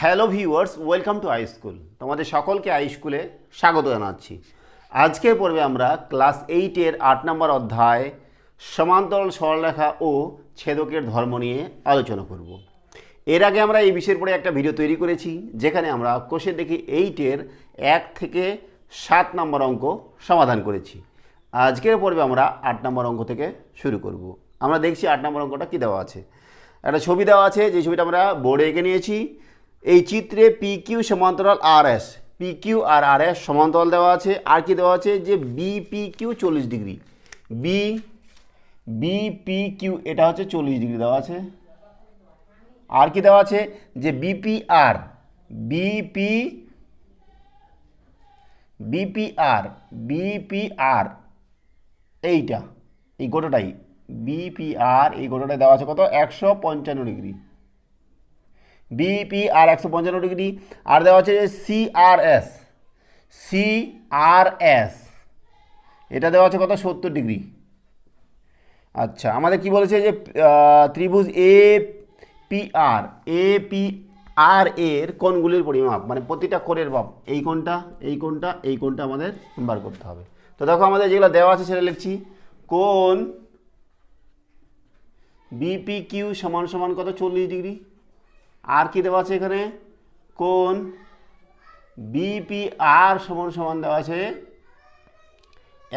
Hello viewers, welcome to I school. তোমাদের সকলকে I স্কুলে স্বাগত জানাচ্ছি। আজকের পর্বে আমরা ক্লাস 8-এর 8 নম্বর অধ্যায় সমান্তরাল সরলরেখা ও ছেদকের ধর্ম নিয়ে আলোচনা করব। এর আগে আমরা এই বিষয়ের পরে একটা ভিডিও তৈরি করেছি, যেখানে আমরা কোষে দেখি 8-এর 1 থেকে 7 নম্বর অঙ্ক সমাধান করেছি। আজকের পর্বে আমরা 8 নম্বর অঙ্ক থেকে শুরু করব। আমরা দেখছি 8 নম্বর অঙ্কটা কী দেওয়া আছে। একটা ছবি দেওয়া আছে, যে ছবিটা আমরা বোর্ডে এঁকে নিয়েছি। এই চিত্রে পি কিউ সমান্তরাল আর এস, পি কিউ আর আর এস সমান্তরাল দেওয়া আছে। আর কি দেওয়া আছে, যে B P Q 40 degree, B P Q এটা হচ্ছে 40 ডিগ্রি দেওয়া আছে। আর কি দেওয়া আছে, যে বিপিআর, বিপিআর এইটা, এই গোটাটাই বিপিআর, এই গোটাটাই দেওয়া আছে কত, 155 ডিগ্রি। BPR 155 degree. আর দেওয়া আছে যে সিআরএস এটা দেওয়া আছে কত, 70 ডিগ্রি। আচ্ছা, আমাদের কি বলেছে, যে ত্রিভুজ এপিআর এর কোণগুলির পরিমাপ, মানে প্রতিটা কোণের মাপ, এই কোণটা, এই কোণটা, এই কোণটা আমাদের বার করতে হবে। তো দেখো, আমাদের যেগুলো দেওয়া আছে সেটা লিখছি। কোণ বিপি কিউ সমান সমান কত, 40 ডিগ্রি। আর কি দেওয়া আছে এখানে, কোণ বিপিআর সমান সমান দেওয়া আছে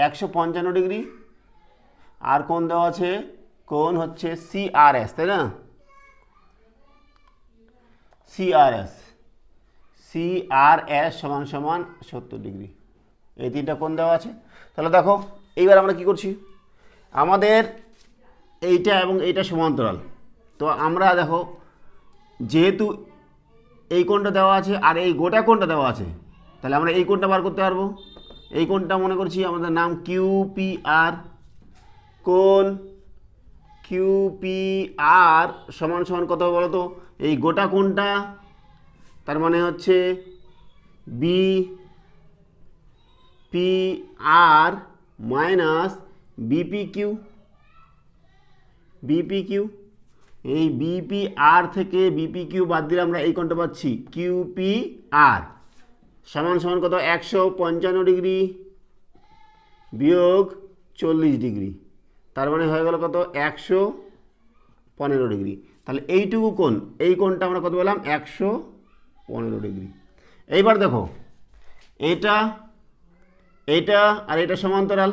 155 ডিগ্রি। আর কোণ দেওয়া আছে, কোণ হচ্ছে সিআরএস, তাই না, সিআরএস সমান সমান 70 ডিগ্রি। এই তিনটা কোণ দেওয়া আছে। তাহলে দেখো, এইবার আমরা কি করছি, আমাদের এইটা এবং এইটা সমান্তরাল। তো আমরা দেখো, যেহেতু এই কোণটা দেওয়া আছে আর এই গোটা কোণটা দেওয়া আছে, তাহলে আমরা এই কোণটা বার করতে পারবো। এই কোণটা মনে করছি আমাদের নাম কিউপিআর। কোণ কিউপিআর সমান সমান কত বলো তো, এই গোটা কোণটা, তার মানে হচ্ছে বিপিআর মাইনাস বিপিকিউ। এই বিপিআর থেকে বিপিকিউ বাদ দিলে আমরা এই কোণটা পাচ্ছি কিউপিআর সমান সমান কত, 155 ডিগ্রি বিয়োগ 40 ডিগ্রি, তার মানে হয়ে গেল কত, 115 ডিগ্রি। তাহলে এইটুকু কোণ, এই কোণটা আমরা কত বললাম, 115 ডিগ্রি। এইবার দেখো, এটা আর এটা সমান্তরাল,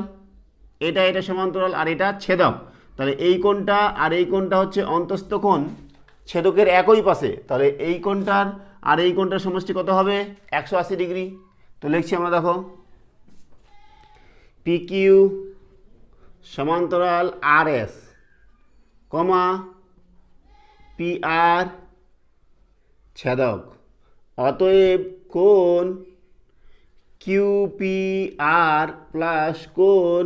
এটা সমান্তরাল, আর এটা ছেদক। তাহলে এই কোণটা আর এই কোণটা হচ্ছে অন্তস্থ কোণ, ছেদকের একই পাশে। তাহলে এই কোণটার আর এই কোণটার সমষ্টি কত হবে, 180 ডিগ্রি। তো লিখছি আমরা, দেখো, পি কিউ সমান্তরাল আর এস কমা পিআর ছেদক, অতএব কোণ কিউপিআর প্লাস কোণ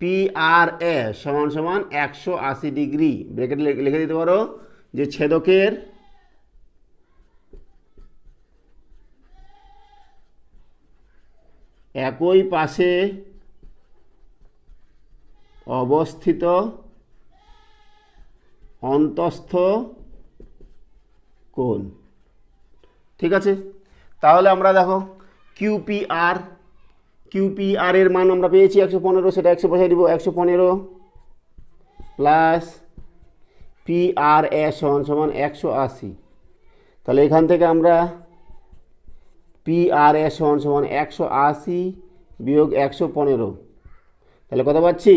পিআরএস সমান সমান 180 ডিগ্রি। ব্র্যাকেট লিখে দিতে পারো, যে ছেদকের একই পাশে অবস্থিত অন্তস্থ কোণ। ঠিক আছে, তাহলে আমরা দেখো, কিউপিআর এর মান আমরা পেয়েছি 115, সেটা 100 বসাই দিব, 115 প্লাস পিআরএস সমান সমান 180। তাহলে এখান থেকে আমরা পিআরএস সমান সমান 180 বিয়োগ 115, তাহলে কত পাচ্ছি,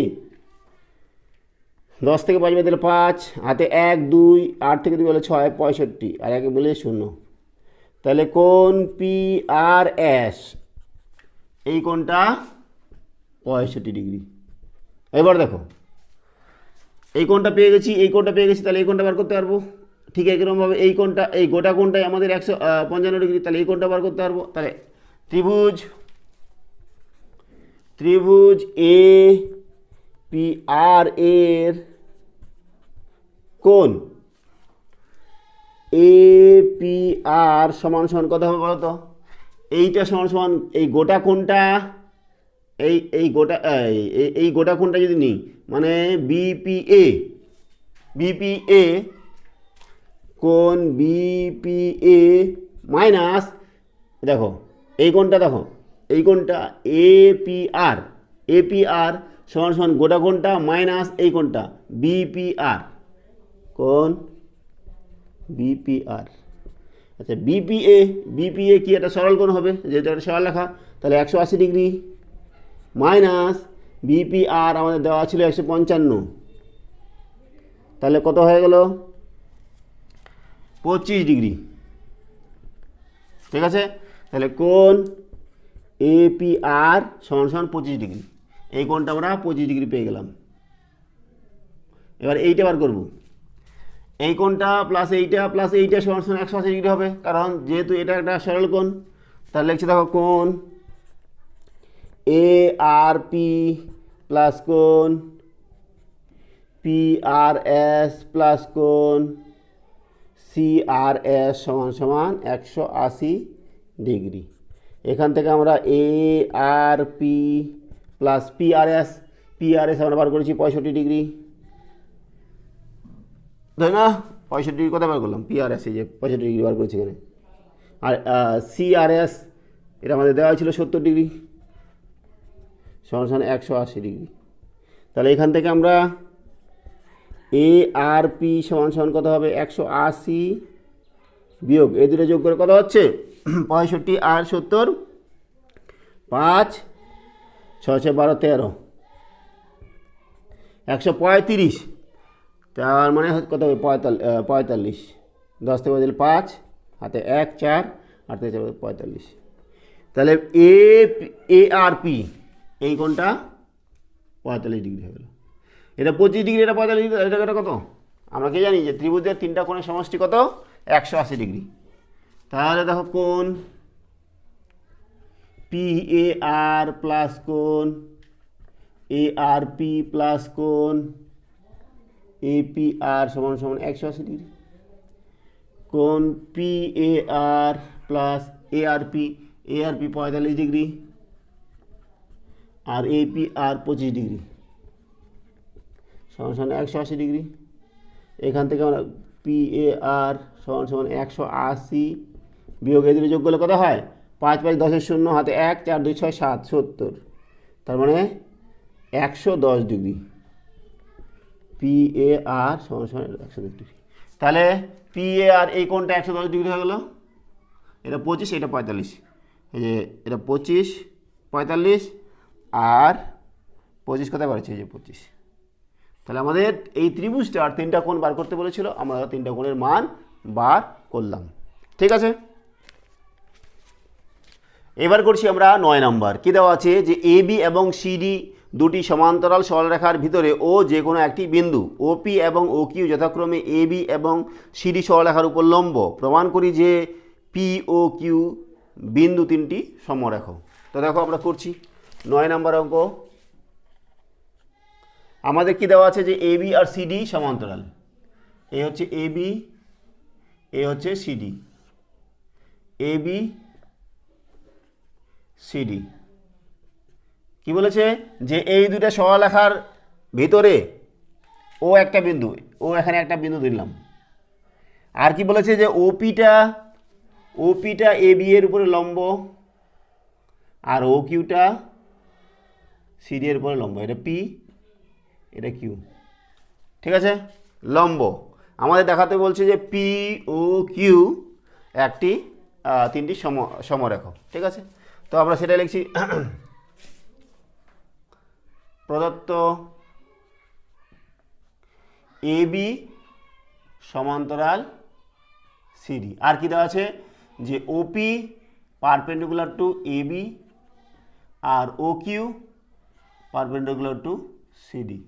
10 থেকে 5 দিলে 5, হাতে 1 2, 8 থেকে 2 হলে 6, 65, আর 1 মিলে 0। তাহলে কোণ পিআরএস এই কোণটা 65 ডিগ্রি। এবার দেখো, এই কোণটা পেয়ে গেছি, তাহলে এই কোণটা বার করতে পারবো। ঠিক একরকমভাবে এই কোণটা, এই গোটা কোণটাই আমাদের 155 ডিগ্রি, তাহলে এই কোণটা বার করতে পারবো। তাহলে ত্রিভুজ এ পিআর এর কোণ এপিআর সমান সমান কত হবে বলো তো, এইটা সমান সমান এই গোটা কোণটা, এই গোটা কোণটা যদি নিই, মানে বিপিএ কোণ বিপিএ মাইনাস, দেখো এই কোণটা, দেখো এই কোণটা এপিআর, এপিআর সমান সমান গোটা কোণটা মাইনাস এই কোণটা বিপিআর, কোণ বিপিআর। আচ্ছা বিপিএ, বিপিএ কি একটা সরল কোণ হবে, যেটা একটা সরল লেখা, তাহলে 180 ডিগ্রি মাইনাস বিপিআর আমাদের দেওয়া ছিল 155, তাহলে কত হয়ে গেল 25 ডিগ্রি। ঠিক আছে, তাহলে কোণ এপিআর সমান সমান 25 ডিগ্রি, এই কোণটা আমরা 25 ডিগ্রি পেয়ে গেলাম। এবার এইটা বার করব, এই কোণটা প্লাস এইটা সমান সমান 180 ডিগ্রি হবে, কারণ যেহেতু এটা একটা সরল কোণ। তাহলে লিখছি দেখো কোণ এ আর পি প্লাস কোণ পি আর এস প্লাস কোণ সি আর এস সমান সমান 180 ডিগ্রি। এখান থেকে আমরা এ R P plus P R S আমরা বার করেছি 65 ডিগ্রি, তাই না? 65 ডিগ্রি কথা বার করলাম, পিআরএস এই যে 65 ডিগ্রি বার করেছি এখানে। আর সিআরএস এটা আমাদের দেওয়া ছিল 70 ডিগ্রি সমান সমান 180 ডিগ্রি। তাহলে এখান থেকে আমরা এ আর পি সমান সমান কত হবে 180 বিয়োগ এই দুটো যোগ করে কত হচ্ছে 65 আর 70, 5 6 6 12 13, 135, তার মানে কত হবে 45, 10 থেকে দিলে 5, হাতে 1 4, 8 থেকে 45। তাহলে এ আর পি এই কোণটা 45 ডিগ্রি হয়ে গেল। এটা 25 ডিগ্রি, এটা 45 ডিগ্রি, এটা কত আমরা কি জানি যে ত্রিভুজের তিনটা কোণের সমষ্টি কত 180 ডিগ্রি। তাহলে দেখো কোণ পি এ আর প্লাস কোণ এ আর পি প্লাস কোণ এপিআর সমান সমান 180 ডিগ্রি। কোণ P A R plus A R P 45 degree আর এপিআর 25 ডিগ্রি সমান সমান 180 ডিগ্রি। এখান থেকে আমরা পি এ আর সমান সমান 180 বিয়োগ এই দুটো যোগ করলে কত হয় 5 5 10 0, হাতে 1 4 2 6 7, 70, তার মানে 110 ডিগ্রি। পি এ আর সমান সমান 110 ডিগ্রি। তাহলে পি এ আর এই কোণটা 110 ডিগ্রি হয়ে গেল। এটা 25, এটা 45, এই যে এটা 25 45 আর 25 কোথায় বাড়ছে, এই যে 25। তাহলে আমাদের এই ত্রিভুজটার তিনটা কোণ বার করতে বলেছিল, আমরা তিনটা কোণের মান বার করলাম। ঠিক আছে, এবার করছি আমরা 9 নম্বর। কী দেওয়া আছে যে এ বি এবং সিডি দুটি সমান্তরাল সরলরেখার ভিতরে ও যে কোনো একটি বিন্দু ওপি এবং ও কিউ যথাক্রমে এ বি এবং সিডি সরলরেখার উপর লম্ব। প্রমাণ করি যে পি ও কিউ বিন্দু তিনটি সমরেখ। তো দেখো আমরা করছি 9 নম্বর অঙ্ক। আমাদের কি দেওয়া আছে যে এ বি আর সিডি সমান্তরাল, এ হচ্ছে এ বি, এ হচ্ছে সিডি, এ বি সিডি। কি বলেছে যে এই দুটা সরলরেখার ভিতরে ও একটা বিন্দু, ও এখানে একটা বিন্দু দিলাম। আর কি বলেছে যে ওপিটা এ বি এর উপরে লম্ব আর ও কিউটা সিডি এর উপরে লম্ব। এটা পি, এটা কিউ। ঠিক আছে, লম্ব আমাদের দেখাতে বলছে যে পি ও কিউ একটি তিনটি সমরেখ। ঠিক আছে, তো আমরা সেটা লিখছি প্রদত্ত এ বি সমান্তরাল সিডি। আর কি দেওয়া আছে যে OP perpendicular to A B আর O Q perpendicular to CD.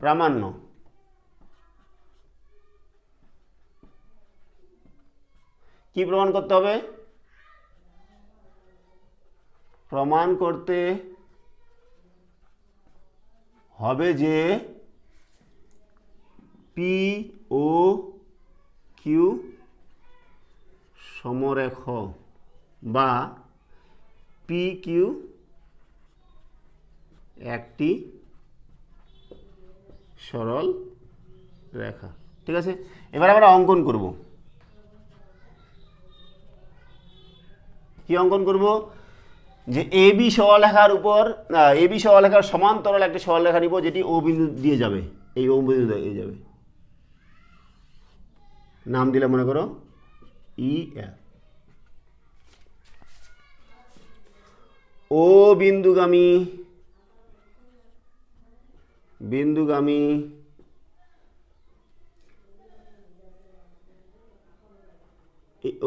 প্রামাণ্য কি প্রমাণ করতে হবে? প্রমাণ করতে হবে যে পি ও কিউ সমরেখ বা পি কিউ একটি সরল রেখা। ঠিক আছে, এবার আমরা অঙ্কন করব। কি অঙ্কন করব? যে এ বি সরলরেখার উপর এ বি সরলরেখার সমান্তরাল একটি সরলরেখা নিব, যেটি ও বিন্দু দিয়ে যাবে, এই ও বিন্দু দিয়ে যাবে। নাম দিলে মনে করো ই এফ। ও বিন্দুগামী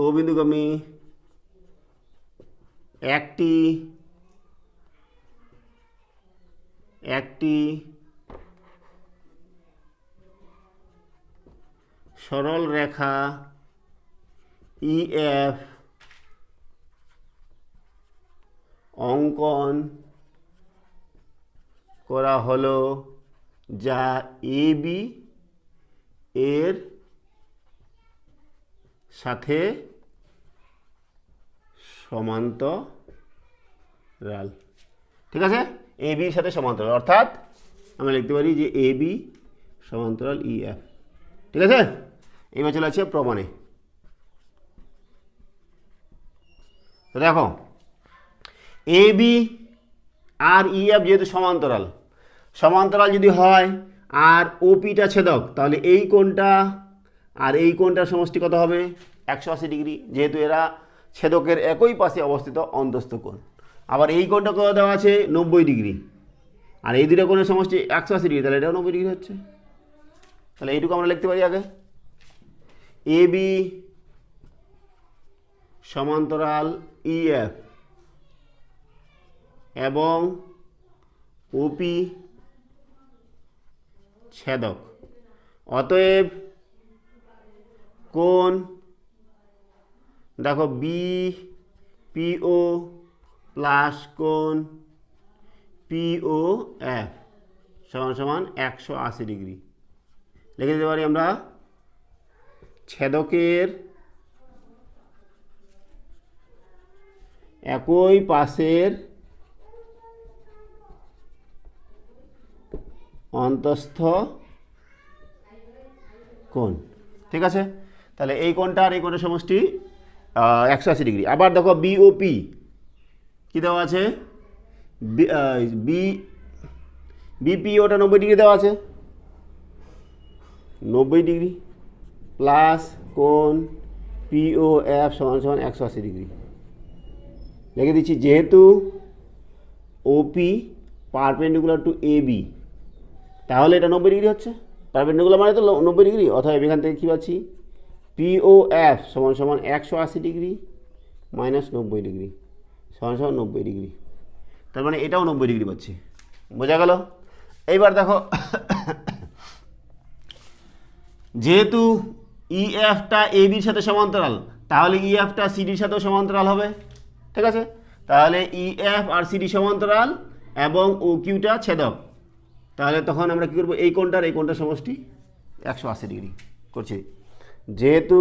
ও বিন্দুগামী একটি সরল রেখা ই এফ অঙ্কন করা হলো, যা এ বি এর সাথে সমান্তরাল। ঠিক আছে, এ বির সাথে সমান্তরাল, অর্থাৎ আমরা লিখতে পারি যে এ বি সমান্তরাল ই এফ। ঠিক আছে, এবার চলে আসছে প্রমাণে। তো দেখো, এ বি আর ই এফ যেহেতু সমান্তরাল যদি হয় আর ওপিটা ছেদক, তাহলে এই কোণটা আর এই কোণটার সমষ্টি কত হবে? 180 ডিগ্রি, যেহেতু এরা ছেদকের একই পাশে অবস্থিত অন্তস্থ কোণ। আবার এই কোণটা কত দেওয়া আছে? 90 ডিগ্রি, আর এই দুটো কোণের সমষ্টি 180 ডিগ্রি, তাহলে এটাও 90 ডিগ্রি হচ্ছে। তাহলে এইটুকু আমরা লিখতে পারি আগে, এ বি সমান্তরাল ই এফ এবং ওপি ছেদক, অতএব কোণ দেখো বি পিও প্লাস কোণ পিও এফ সমান সমান 180 ডিগ্রি। লিখে দিতে পারি আমরা ছেদকের একই পাশের অন্তস্থ কোণ। ঠিক আছে, তাহলে এই কোণটা আর এই কোণের সমষ্টি 180 ডিগ্রি। আবার দেখো বিওপি কি দেওয়া আছে? বিপিওটা 90 ডিগ্রি দেওয়া আছে, 90 ডিগ্রি প্লাস কোণ পিও এফ সমান সমান 180 ডিগ্রি। লিখে দিচ্ছি, যেহেতু ওপি পারপেন্ডিকুলার টু এ বি, তাহলে এটা 90 ডিগ্রি হচ্ছে। পারপেন্ডিকুলার মানে তো 90 ডিগ্রি, অথবা এখান থেকে কী পাচ্ছি? পিও এফ সমান সমান 180 ডিগ্রি মাইনাস 90 ডিগ্রি সমান সমান 90 ডিগ্রি। তার মানে এটাও 90 ডিগ্রি পাচ্ছি। বোঝা গেল? এইবার দেখো, যেহেতু ই এফটা এ বির সাথে সমান্তরাল, তাহলে ই এফটা সিডির সাথেও সমান্তরাল হবে। ঠিক আছে, তাহলে ই এফ আর সিডি সমান্তরাল এবং ও কিউটা ছেদক, তাহলে তখন আমরা কী করবো? এই কোণটার এই কোণটার সমষ্টি 180 ডিগ্রি করছি। যেহেতু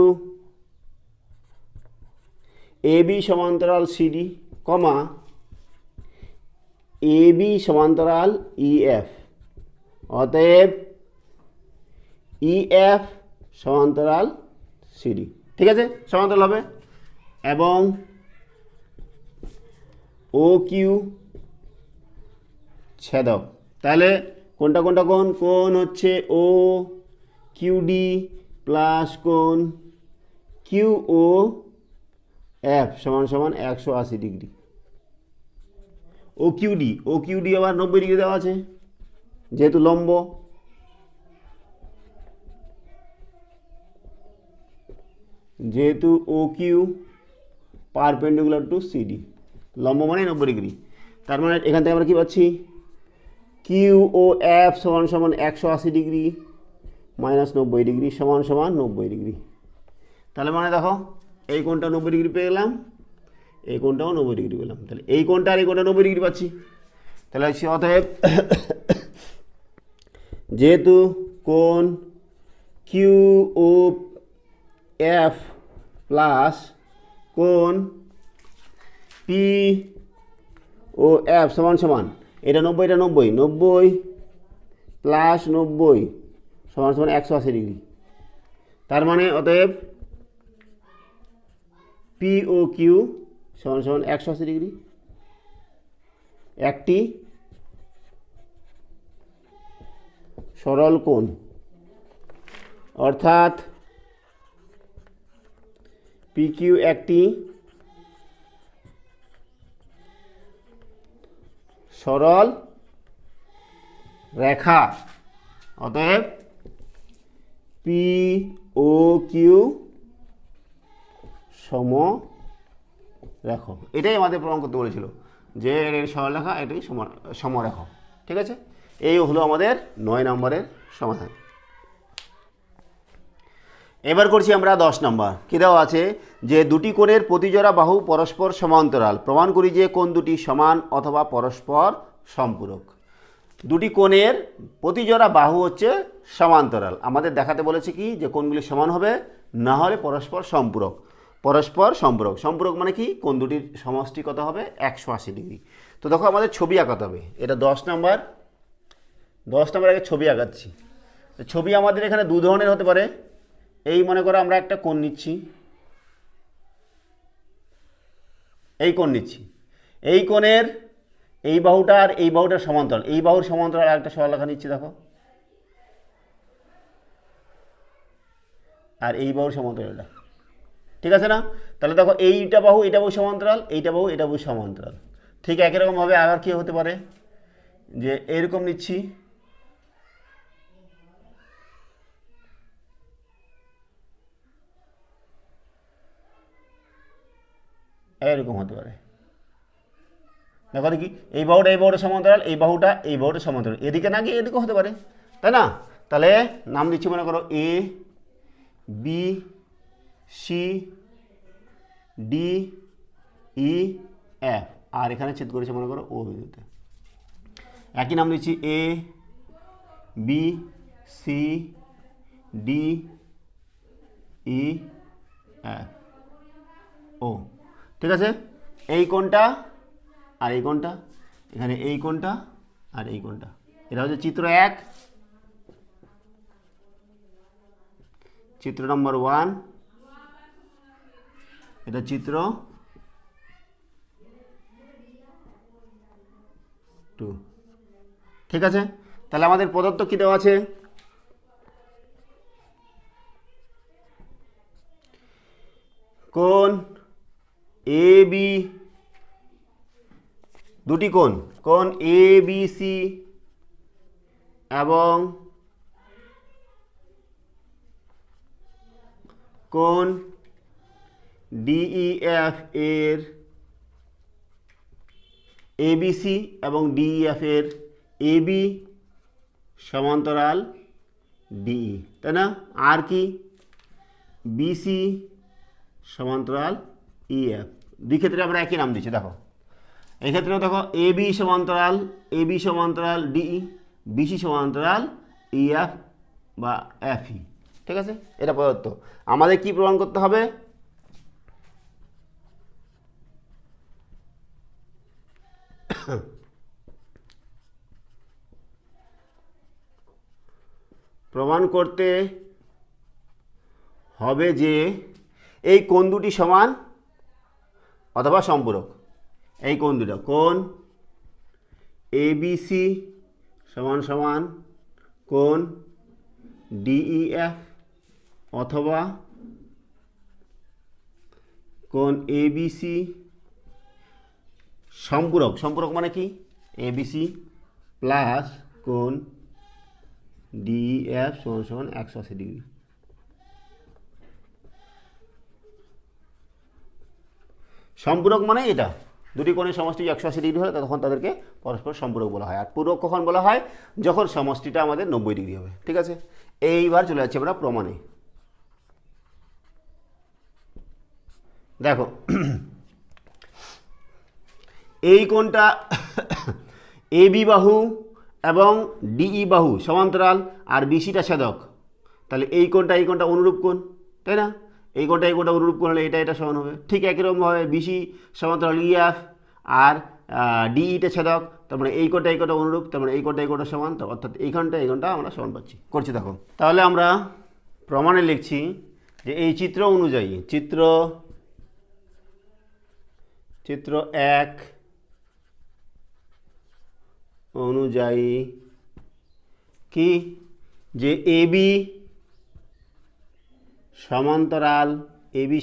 এ বি সমান্তরাল সিডি কমা এ বি সমান্তরাল ই এফ, অতএব ই এফ সমান্তরাল সিডি। ঠিক আছে, সমান্তরাল হবে, এবং ও কিউ ছেদক। তাহলে কোনটা কোনটা কোণ? কোণ হচ্ছে ও কিউডি প্লাস কোণ কিউ ও এফ সমান সমান 180 ডিগ্রি। ও কিউডি আবার 90 ডিগ্রি দেওয়া আছে, যেহেতু লম্ব। যেহেতু ও কিউ পারপেন্ডিকুলার টু সিডি, লম্ব মানে 90 ডিগ্রি, তার মানে এখান থেকে আমরা কী পাচ্ছি? কিউ ও এফ সমান সমান 180 ডিগ্রি মাইনাস 90 ডিগ্রি সমান সমান 90 ডিগ্রি। তাহলে মানে দেখো, এই কোণটা 90 ডিগ্রি পেয়ে গেলাম, এই কোণটাও 90 ডিগ্রি পেলাম। তাহলে এই কোণটা আর এই কোণটা 90 ডিগ্রি পাচ্ছি। তাহলে অতএব যেহেতু কোণ কিউ ও এফ প্লাস কোণ পি ও এফ সমান সমান এটা 90, এটা 90, 90 প্লাস 90 সমান সমান 180 ডিগ্রি। তার মানে অতএব পি ও কিউ সমান সমান 180 ডিগ্রি। একটি সরল কোণ, অর্থাৎ পি কিউ একটি সরল রেখা। অতএব পি ও কিউ সমরেখা। এটাই আমাদের প্রমাণ করতে বলেছিল যে এর সরলরেখা, এটাই সমরেখা। ঠিক আছে, এই হলো আমাদের 9 নম্বরের সমাধান। এবার করছি আমরা 10 নম্বর। কী দেওয়া আছে যে দুটি কোণের প্রতিজোড়া বাহু পরস্পর সমান্তরাল, প্রমাণ করি যে কোণ দুটি সমান অথবা পরস্পর সম্পূরক। দুটি কোণের প্রতিজোড়া বাহু হচ্ছে সমান্তরাল, আমাদের দেখাতে বলেছে কি যে কোণগুলি সমান হবে, না হলে পরস্পর সম্পূরক। পরস্পর সম্পূরক, সম্পূরক মানে কি কোণ দুটির সমষ্টি কত হবে 180 ডিগ্রি। তো দেখো আমাদের ছবি আঁকাতে হবে। এটা 10 নম্বর। 10 নম্বর আগে ছবি আঁকাচ্ছি। ছবি আমাদের এখানে দু ধরনের হতে পারে। এই মনে করো আমরা একটা কোণ নিচ্ছি, এই কোণ নিচ্ছি, এই কোণের এই বাহুটা আর এই বাহুটার সমান্তরাল, এই বাহুর সমান্তরাল আর একটা সরলরেখা নিচ্ছি দেখো, আর এই বাহুর সমান্তরাল এটা। ঠিক আছে না? তাহলে দেখো এইটা বাহু এটা বাহু সমান্তরাল, এইটা বাহু এটা বাহু সমান্তরাল। ঠিক একই রকমভাবে আবার কি হতে পারে যে এরকম নিচ্ছি, এরকম হতে পারে। দেখো দেখি এই বাহুটা সমান্তরাল, এই বাহুটা সমান্তরাল, এদিকে না গিয়ে এদিকে হতে পারে, তাই না? তাহলে নাম দিচ্ছি মনে করো A B C D E F, আর এখানে ছেদ করেছে মনে করো ও বিন্দুতে। একই নাম দিচ্ছি A B C D E F ও। ঠিক আছে, এই কোণটা আর এই কোণটা, এখানে এই কোণটা আর এই কোণটা, এটা হচ্ছে চিত্র 1, চিত্র নম্বর 1, এটা চিত্র 2। ঠিক আছে, তাহলে আমাদের প্রদত্ত কি দেওয়া আছে, কোণ এ বি, দুটি কোণ, কোণ এ বি সি এবং কোণ ডিইএফ এর, এবিসি এবং ডিইএফ এর এবি সমান্তরাল ডিই, তাই না? আর কি বিসি সমান্তরাল ইএফ। দুই ক্ষেত্রে আমরা একই নাম দিচ্ছি। দেখো এই ক্ষেত্রেও দেখো এবি সমান্তরাল ডিই, বিসি সমান্তরাল ইএফ বা এফই। ঠিক আছে, এটা প্রদত্ত। আমাদের কি প্রমাণ করতে হবে, প্রমাণ করতে হবে যে এই কোণ দুটি সমান অথবা সম্পূরক। এই কোণ দুটো, কোণ এবিসি সমান সমান কোণ ডিইএফ অথবা কোণ এবিসি সম্পূরক। সম্পূরক মানে কি এবিসি প্লাস কোণ ডিইএফ সমান সমান 180 ডিগ্রি। সম্পূরক মানে এটা, দুটি কোণের সমষ্টি 180 ডিগ্রি হলে তখন তাদেরকে পরস্পর সম্পূরক বলা হয়। আর পূরক কখন বলা হয়, যখন সমষ্টিটা আমাদের 90 ডিগ্রি হবে। ঠিক আছে, এইবার চলে যাচ্ছি আমরা প্রমাণে। দেখো এই কোণটা এবি বাহু এবং ডিই বাহু সমান্তরাল আর বিসিটা ছেদক, তাহলে এই কোণটা অনুরূপ কোণ, তাই না? এই কোণটা অনুরূপ কোণ হলে এটা সমান হবে। ঠিক একই রকমভাবে বিসি সমান্তরাল ইএফ আর ডিইটা ছেদক, তার মানে এই কোটা অনুরূপ, তার মানে এই কোটা সমান, তো অর্থাৎ এইখানটা আমরা সমান পাচ্ছি। করছি দেখো, তাহলে আমরা প্রমাণে লিখছি যে এই চিত্র অনুযায়ী চিত্র 1 অনুযায়ী কি, যে এবি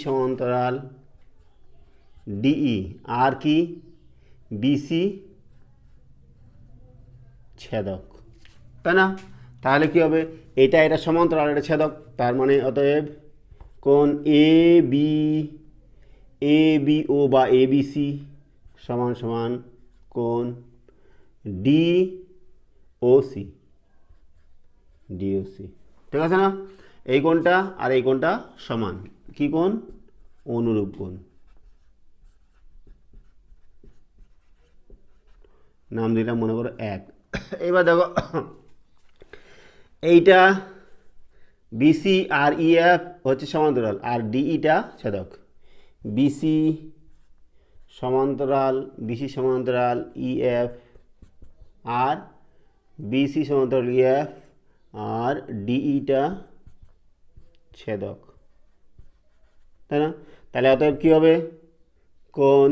সমান্তরাল ডিই আর কি বিসি ছেদক, তাই না? তাহলে কি হবে, এটা সমান্তরাল, এটা ছেদক, তার মানে অতএব কোণ এবিও বা এবিসি সমান সমান কোণ ডিওসি, ঠিক আছে না? এই কোণটা আর এই কোণটা সমান, কি কোণ? অনুরূপ কোণ। নাম দিলাম মনে করো 1। এবার দেখো এইটা বিসি আর ইএফ হচ্ছে সমান্তরাল, আর ডিইটা ছেদক। বিসি সমান্তরাল ইএফ আর বিসি সমান্তরাল ইএফ আর ডিইটা ছেদক, তাই না? তাহলে অতএব কী হবে, কোণ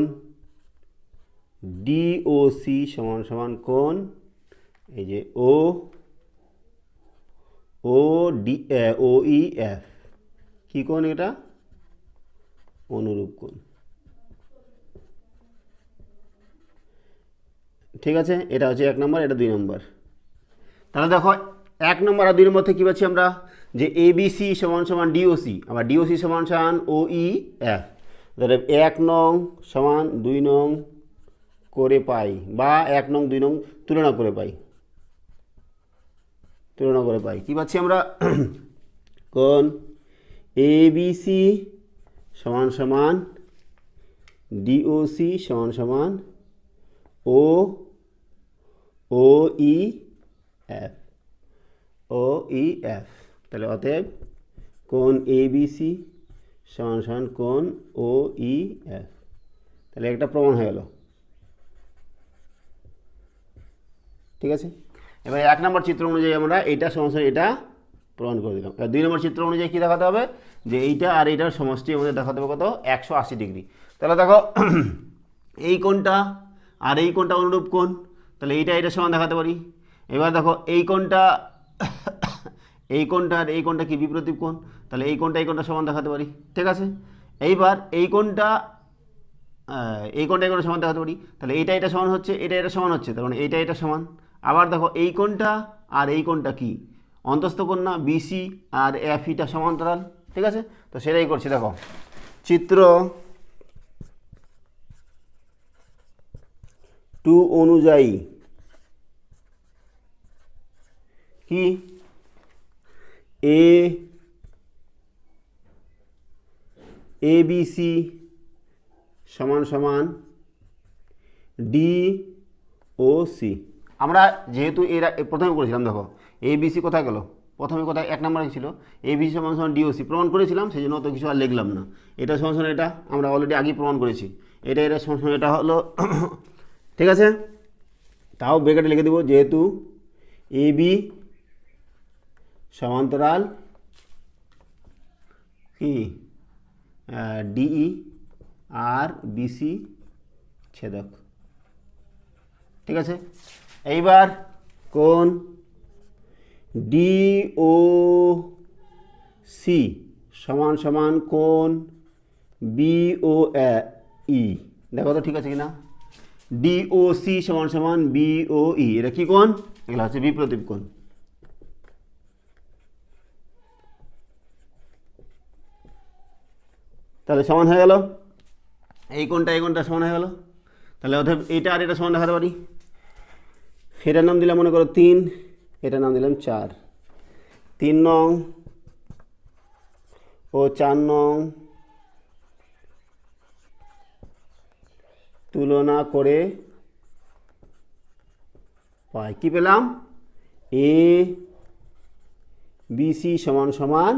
ডিওসি সমান সমান কোণ এই যে ওইএফ, কি কোণ? এটা অনুরূপ কোণ, ঠিক আছে? এটা হচ্ছে 1 নম্বর, এটা 2 নম্বর। তাহলে দেখো 1 নম্বর আর 2 নম্বর থেকে কী পাচ্ছি আমরা, যে এবিসি সমান সমান ডিওসি, আবার ডিওসি সমান সমান ওইএফ, তাহলে 1 নং সমান 2 নং করে পাই, বা 1 নং 2 নং তুলনা করে পাই, কি পাচ্ছি আমরা, কোণ এবিসি সমান সমান ডিওসি সমান সমান ওইএফ, তাহলে অতএব কোণ এবিসি সমান সমান কোণ ওইএফ, তাহলে একটা প্রমাণ হয়ে গেল, ঠিক আছে? এবার 1 নম্বর চিত্র অনুযায়ী আমরা এইটা সমস্যা এটা প্রমাণ করে দিলাম। এবার 2 নম্বর চিত্র অনুযায়ী কী দেখাতে হবে, যে এইটা আর এইটার সমষ্টি আমাদের দেখাতে হবে কত, 180 ডিগ্রি। তাহলে দেখো এই কোণটা আর এই কোণটা অনুরূপ কোণ, তাহলে এটা সমান দেখাতে পারি। এবার দেখো এই কোণটা আর এই কোণটা কি বিপরীত কোণ, তাহলে এই কোণটা সমান দেখাতে পারি, ঠিক আছে? এইবার এই কোণটা সমান দেখাতে পারি, তাহলে এটা সমান হচ্ছে, এটা সমান হচ্ছে, তার মানে এটা সমান। আবার দেখো এই কোণটা আর এই কোণটা কি অন্তস্থ কোণ না, বিসি আর এফইটা সমান্তরাল, ঠিক আছে? তো সেটাই করছি। দেখো চিত্র 2 অনুযায়ী কি, এবিসি সমান সমান ডিওসি। আমরা যেহেতু এরা প্রথমে করেছিলাম, দেখো এবিসি কোথায় গেল, প্রথমে কোথায় 1 নম্বরে ছিল, এবিসি সমান সমান ডিওসি প্রমাণ করেছিলাম, সেই জন্য অত কিছু আর লিখলাম না। এটা সমান সমান এটা আমরা অলরেডি আগেই প্রমাণ করেছি, এটা সমান সমান এটা হলো, ঠিক আছে? তাও ব্র্যাকেটে লিখে দেবো, যেহেতু এবি সমান্তরাল কি ডিই আর বিসি ছেদক, ঠিক আছে? এইবার কোণ ডিওসি সমান সমান কোণ বিওই, দেখো তো ঠিক আছে কিনা, ডিওসি সমান সমান বিওই, এটা কি কোণ? এগুলো হচ্ছে বিপ্রতীপ কোণ, তাহলে সমান হয়ে গেল, এই কোণটা সমান হয়ে গেল। তাহলে অতএব এটা আর এটা সমান দেখাতে পারি। এটার নাম দিলাম মনে করো 3, এটার নাম দিলাম 4। 3 নং ও 4 নং তুলনা করে পাই, কি পেলাম, এ বিসি সমান সমান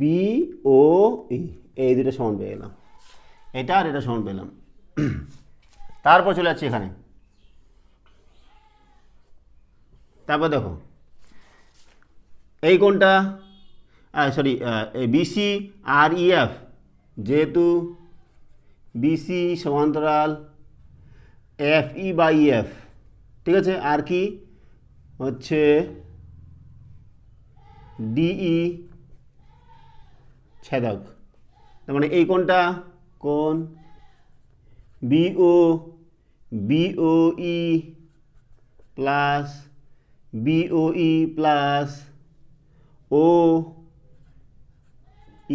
বিওই, এই দুটো সমান পেয়ে গেলাম, এটা আর এটা সমান পেলাম। তারপর চলে যাচ্ছি এখানে তারপর দেখো এই কোনটা সরি বিসি আর ইএফ, যেহেতু বিসি সমান্তরাল এফ ই বাই এফ, ঠিক আছে, আর কি হচ্ছে ডিই ছেদক, তার মানে এই কোনটা কোন বিওই প্লাস বিওই প্লাস ও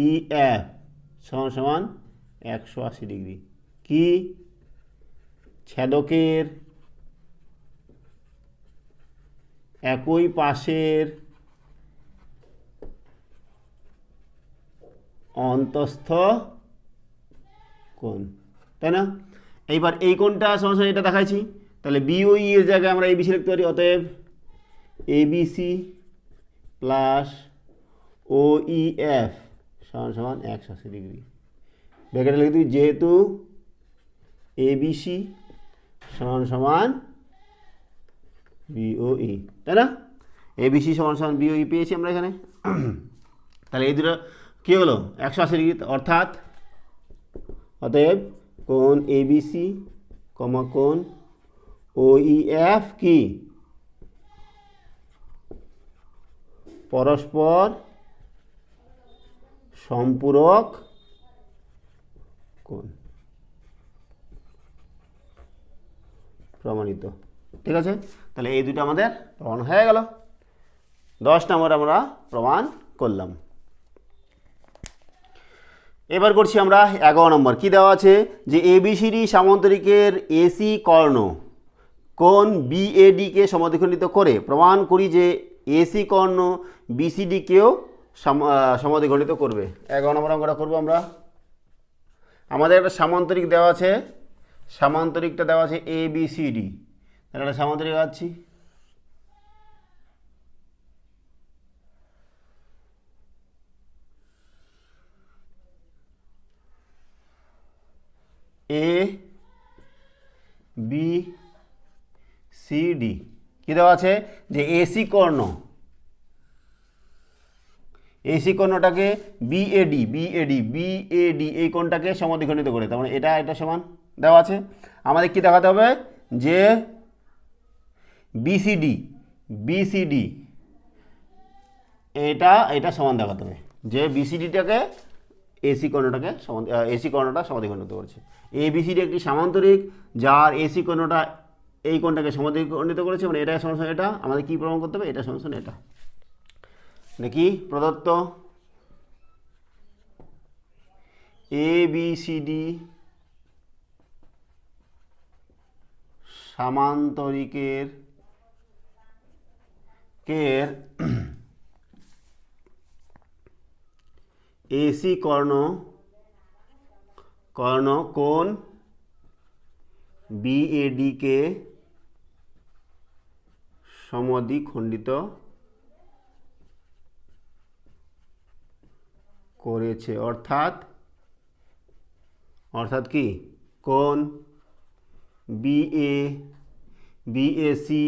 ই এফ সমান সমান 180 ডিগ্রি। কি ছেদকের একই পাশের অন্তস্থ কোণ, তাই না? এইবার এই কোণটা সমান সমান এটা দেখাইছি, তাহলে বিওই এর জায়গায় আমরা এবিসি লিখতে পারি। অতএব এবিসি প্লাস ও ই এফ সমান সমান 180 ডিগ্রি। ব্র্যাকেটে লিখে দিই, যেহেতু এবিসি সমান সমান বিওই, তাই না? এবিসি সমান সমান বিওই পেয়েছি আমরা এখানে। তাহলে এই দুটো কী হলো 180 ডিগ্রি, অতএব কোণ এবিসি কমা কোণ ওইএফ কি পরস্পর সম্পূরক কোণ, প্রমাণিত। ঠিক আছে, তাহলে এই দুটো আমাদের প্রমাণ হয়ে গেল। 10 নম্বর আমরা প্রমাণ করলাম। এবার করছি আমরা 11 নম্বর। কি দেওয়া আছে যে এবিসিডি সামান্তরিকের এসি কর্ণ কোণ বিএডিকে সমদ্বিখণ্ডিত করে প্রমাণ করি যে এসি কর্ণ বিসিডিকেও সমদ্বিখণ্ডিত করবে। 11 নম্বর অঙ্কটা করবো আমরা। আমাদের একটা সামান্তরিক দেওয়া আছে, সামান্তরিকটা দেওয়া আছে এবিসিডি, তাহলে একটা সামান্তরিক আছি এ বি সি ডি। কী দেওয়া আছে যে এসি কর্ণ, এসি কর্ণটাকে বিএডি বিএডি বিএডি এই কোণটাকে সমদ্বিখণ্ডিত করে, তার মানে এটা এটা সমান দেওয়া আছে। আমাদের কি দেখাতে হবে যে বিসিডি বিসিডি এটা এটা সমান দেখাতে হবে, যে বিসিডিটাকে এসি কর্ণটাকে এসি কর্ণটা সমদ্বিখণ্ডিত করছে। এবিসিডি একটি সামান্তরিক যার এসি কর্ণটা এই কোণটাকে সমদ্বিখণ্ডিত করেছে, মানে এটা সমান এটা আমাদের কি প্রমাণ করতে হবে, এটা সমান এটা নাকি প্রদত্ত এবিসিডি সামান্তরিকের এসি কর্ণ কোণ বিএডিকে সমদ্বিখণ্ডিত করেছে, অর্থাৎ কি কোণ বিএসি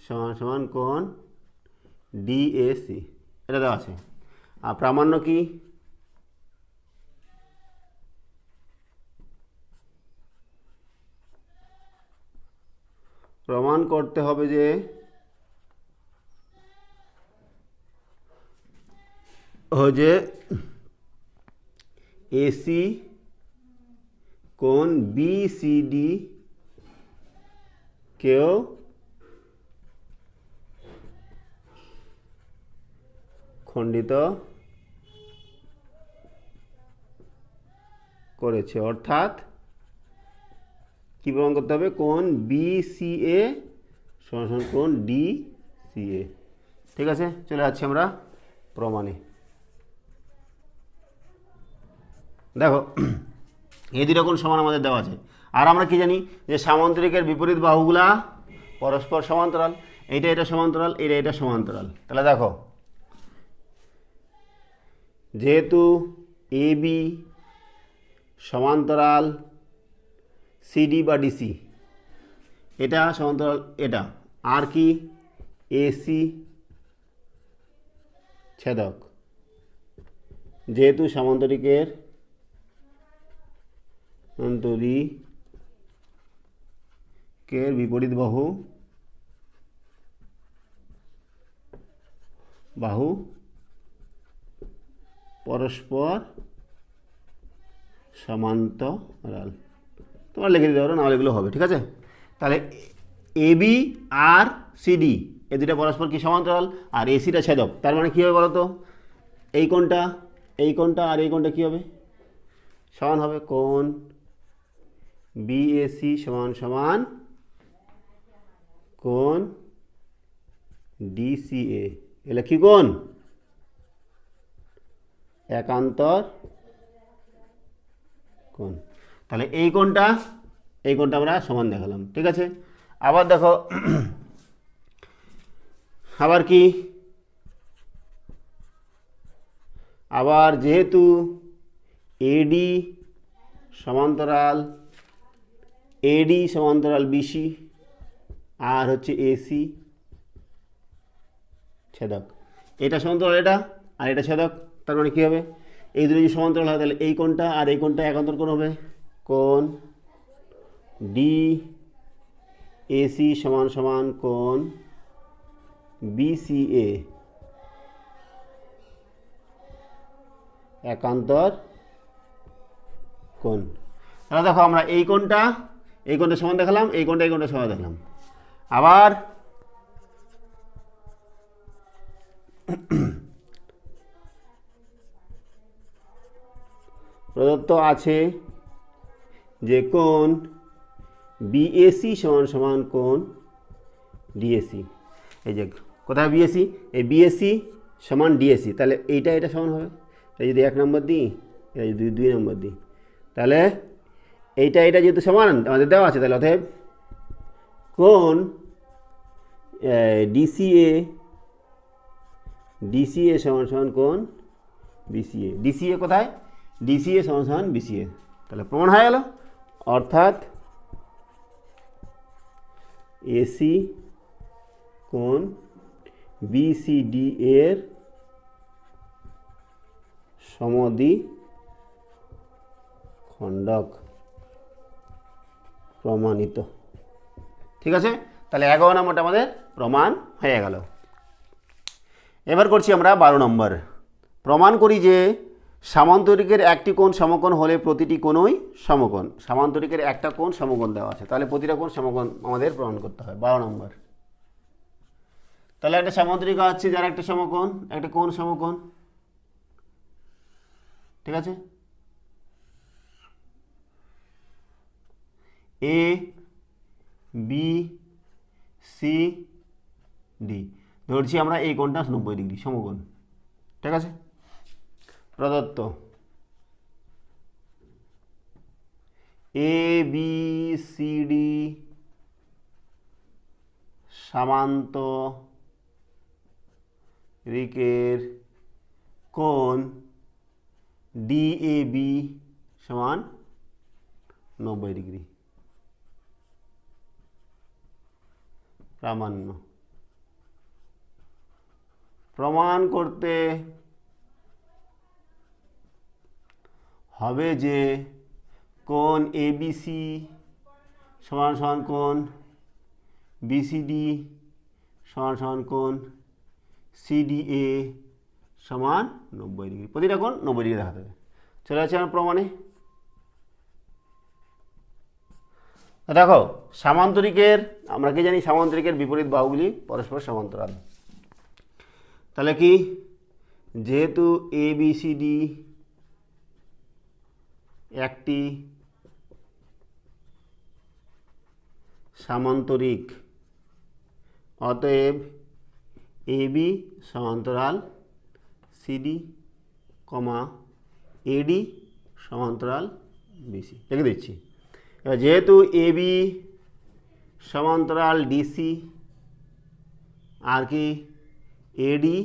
সমান সমান কোণ ডিএসি, এটা দেওয়া আছে। আর প্রামাণ্য কি প্রমাণ করতে হবে যে এসি কোণ বিসিডি কেও খণ্ডিত করেছে, অর্থাৎ কি প্রমাণ করতে হবে কোণ বিসিএ সমান কোণ ডিসিএ। ঠিক আছে, চলে যাচ্ছি আমরা প্রমাণে। দেখো এই দুটো কোণ সমান আমাদের দেওয়া আছে, আর আমরা কি জানি যে সামান্তরিকের বিপরীত বাহুগুলা পরস্পর সমান্তরাল, এইটা এটা সমান্তরাল, এটা এটা সমান্তরাল। তাহলে দেখো যেহেতু এবি সমান্তরাল সিডি বা ডিসি, এটা সমান্তরাল এটা, আর কি এসি ছেদক, যেহেতু সামান্তরিকের বিপরীত বাহু পরস্পর সমান্তরাল। তোমরা লিখে দিতে পারো, নাহলে এগুলো হবে, ঠিক আছে। তাহলে এবি আর সিডি এই দুটো পরস্পর কি সমান্তরাল, আর এসিটা ছেদক। তার মানে কী হবে বলো তো, এই কোণটা আর এই কোণটা কী হবে, সমান হবে। কোণ বিএসি সমান কোণ ডিসিএ। এগুলো কী কোণ, একান্তর কোণ। তাহলে এই কোণটা আমরা সমান দেখালাম, ঠিক আছে। আবার দেখো, আবার কি, আবার যেহেতু এডি সমান্তরাল বিসি আর হচ্ছে এসি ছেদক, এটা সমান্তরাল এটা, আর এটা ছেদক। তার মানে কী হবে, এই দুটো যদি সমান্তরাল হয় তাহলে এই কোণটা আর এই কোণটা একান্তর কোণ হবে। কোণ ডি এসি সমান কোণ বিসিএ একান্তর কোণ। তাহলে দেখো আমরা এই কোণটা সমান দেখালাম, এই কোণটা সমান দেখালাম। আবার প্রদত্ত আছে যে কোণ বিএসি সমান কোণ ডিএসি। এই যে কোথায় বিএসি, এই বিএসি সমান ডিএসি, তাহলে এটা সমান হবে। এটা যদি 1 নম্বর দিই, এটা যদি 2 নম্বর দিই, তাহলে এটা যেহেতু সমান আমাদের দেওয়া আছে, তাহলে অতএব কোণ ডিসিএ সমান কোণ বিসিএ। ডিসিএ কোথায়, ডিসিএ সমান বিসিএ। তাহলে প্রমাণ হয়ে গেল, অর্থাৎ এসি কোণ বিসিডি এর সমদ্বিখণ্ডক প্রমাণিত, ঠিক আছে। তাহলে 11 নম্বরটা আমাদের প্রমাণ হয়ে গেল। এবার করছি আমরা 12 নম্বর। প্রমাণ করি যে সামান্তরিকের একটি কোণ সমকোণ হলে প্রতিটি কোণই সমকোণ। সামান্তরিকের একটা কোণ সমকোণ দেওয়া আছে, তাহলে প্রতিটা কোণ সমকোণ আমাদের প্রমাণ করতে হয়। 12 নম্বর। তাহলে একটা সামান্তরিক আছে যার একটা সমকোণ, একটা কোণ সমকোণ, ঠিক আছে। এ বি সি ডি ধরছি আমরা, এই কোণটা 90 ডিগ্রি সমকোণ, ঠিক আছে। প্রদত্ত এ বি সি ডি সামান্তরিকের কোণ ডিএবি সমান 90 ডিগ্রি। প্রামাণ্য প্রমাণ করতে হবে যে কোণ এবিসি সমান কোণ বিসিডি সমান কোণ সিডিএ সমান 90 ডিগ্রি। প্রতিটা কোণ 90 ডিগ্রি দেখাতে হবে। চলে যাচ্ছে আমার প্রমাণে। দেখো সামান্তরিকের, আমরা কি জানি, সামান্তরিকের বিপরীত বাহুগুলি পরস্পর সমান্তরাল। তাহলে কি, যেহেতু এবিসিডি একটি সামান্তরিক, অতএব এবি সমান্তরাল সিডি এডি সমান্তরাল বিসি লিখে দিচ্ছি। এবার যেহেতু এবি সমান্তরাল ডিসি আর কি এডি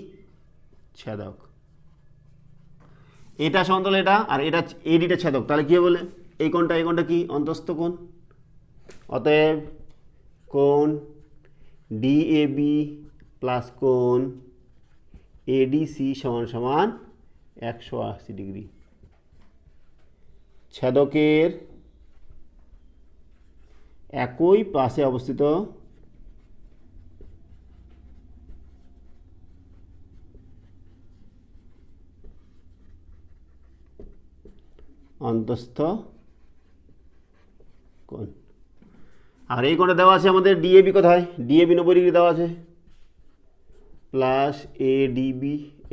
ছেদক, এটা সমান্তরাল এটা, আর এটা এডিটা ছেদক, তাহলে কি বলে এই কোণটা কি অন্তস্থ কোণ। অতএব কোণ ডিএবি প্লাস কোণ এডিসি সমান সমান 180 ডিগ্রি। ছেদকের একই পাশে অবস্থিত অন্তস্থ কোণ। আর এই কোণটা দেওয়া আছে আমাদের ডিএবি কোথায়? ডিএবি 90 ডিগ্রি দেওয়া আছে, প্লাস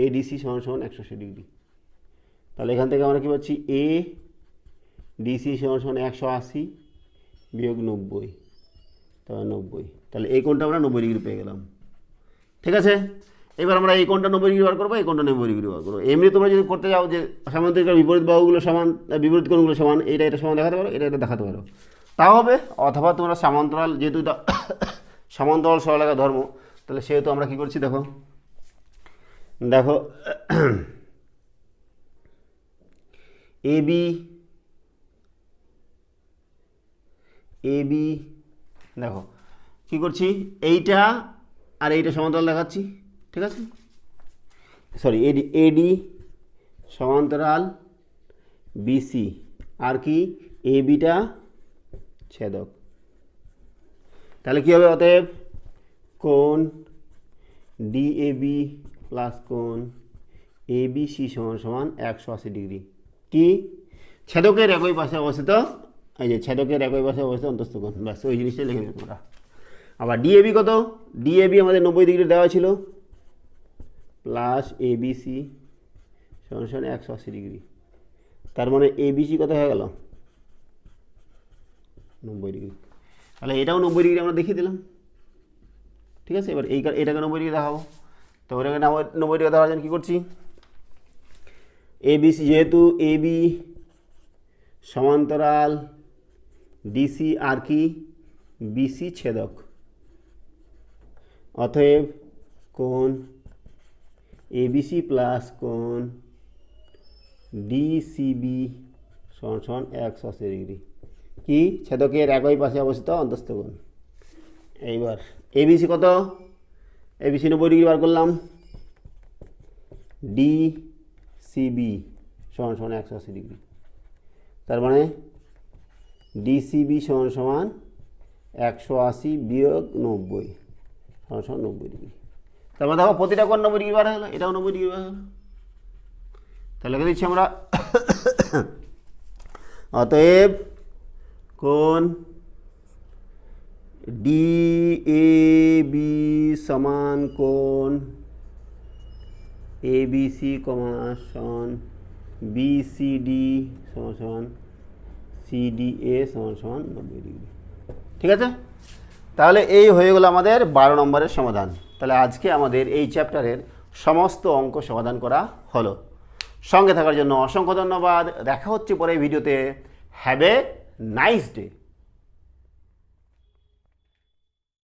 এডিসি সমান সমান 180 ডিগ্রি। তাহলে এখান থেকে আমরা কী পাচ্ছি? এ ডিসি সমান সমান 180 বিয়োগ 90, তাহলে 90। তাহলে এই কোণটা আমরা 90 ডিগ্রি পেয়ে গেলাম। ঠিক আছে, এবার আমরা এই কোণটা 90 ডিগ্রি বার করবো, এই কোণটা 90 ডিগ্রি বার করবো। এমনি তোমরা যদি করতে যাও যে সামান্তরিকের বিপরীত বাহুগুলো সমান, বিপরীত কোণগুলো সমান, এটা সমান দেখাতে পারো, এটা দেখাতে পারো, তাও হবে। অথবা তোমরা সমান্তরাল, যেহেতু এটা সমান্তরাল সরলরেখা ধর্ম, তাহলে সেহেতু আমরা কী করছি দেখো, এবি দেখো কী করছি, এইটা আর এইটা সমান্তরাল দেখাচ্ছি। ঠিক আছে, সরি, এডি সমান্তরাল বিসি, আর কি এবিটা ছেদক। তাহলে কী হবে? অতএব কোণ ডিএবি প্লাস কোণ এবিসি সমান সমান 180 ডিগ্রি। কি? ছেদকের একই পাশে অবস্থিত, এই যে ছেদকের একই পাশে অবস্থিত অন্তস্থ কোণ। ব্যাস, ওই জিনিসটা লিখে নেবে তোমরা। আবার ডিএবি কত? ডিএবি আমাদের 90 ডিগ্রি দেওয়া ছিল, প্লাস এবিসি সমান সমান 180 ডিগ্রি। তার মানে এবিসি কত হয়ে গেল? 90 ডিগ্রি। তাহলে এটাও 90 ডিগ্রি আমরা দেখিয়ে দিলাম। ঠিক আছে, এবার এটাকে 90 ডিগ্রি দেখাবো। তো ওটাকে 90 ডিগ্রি দেখার জন্য কী করছি? এবিসি, যেহেতু এবি সমান্তরাল ডিসি আর কি বিসি ছেদক, অতএব কোণ এবিসি প্লাস কোণ ডিসিবি সমান সমান 180 ডিগ্রি। কি? ছেদকের একই পাশে অবস্থিত অন্তস্থ কোণ। এইবার এবিসি কত? এবিসি 90 ডিগ্রি বার করলাম, ডিসিবি সমান সমান 180 ডিগ্রি। তার মানে ডিসিবি সমান সমান 180 বিয়োগ 90 সমান সমান 90 ডিগ্রি। তার মানে দেখো প্রতিটা কোণ 90 ডিগ্রি বার হলো, এটাও 90 ডিগ্রি বার হলো। তাহলে লিখে দিচ্ছি আমরা, অতএব কোণ ডিএবি সমান কোণ এবিসি সমান বিসিডি সমান সিডিএ সমান 90 ডিগ্রি। ঠিক আছে, তাহলে এই হয়ে গেল আমাদের 12 নম্বরের সমাধান। তাহলে আজকে আমাদের এই চ্যাপ্টারের সমস্ত অঙ্ক সমাধান করা হলো। সঙ্গে থাকার জন্য অসংখ্য ধন্যবাদ। দেখা হচ্ছে পরে ভিডিওতে। Have a nice day.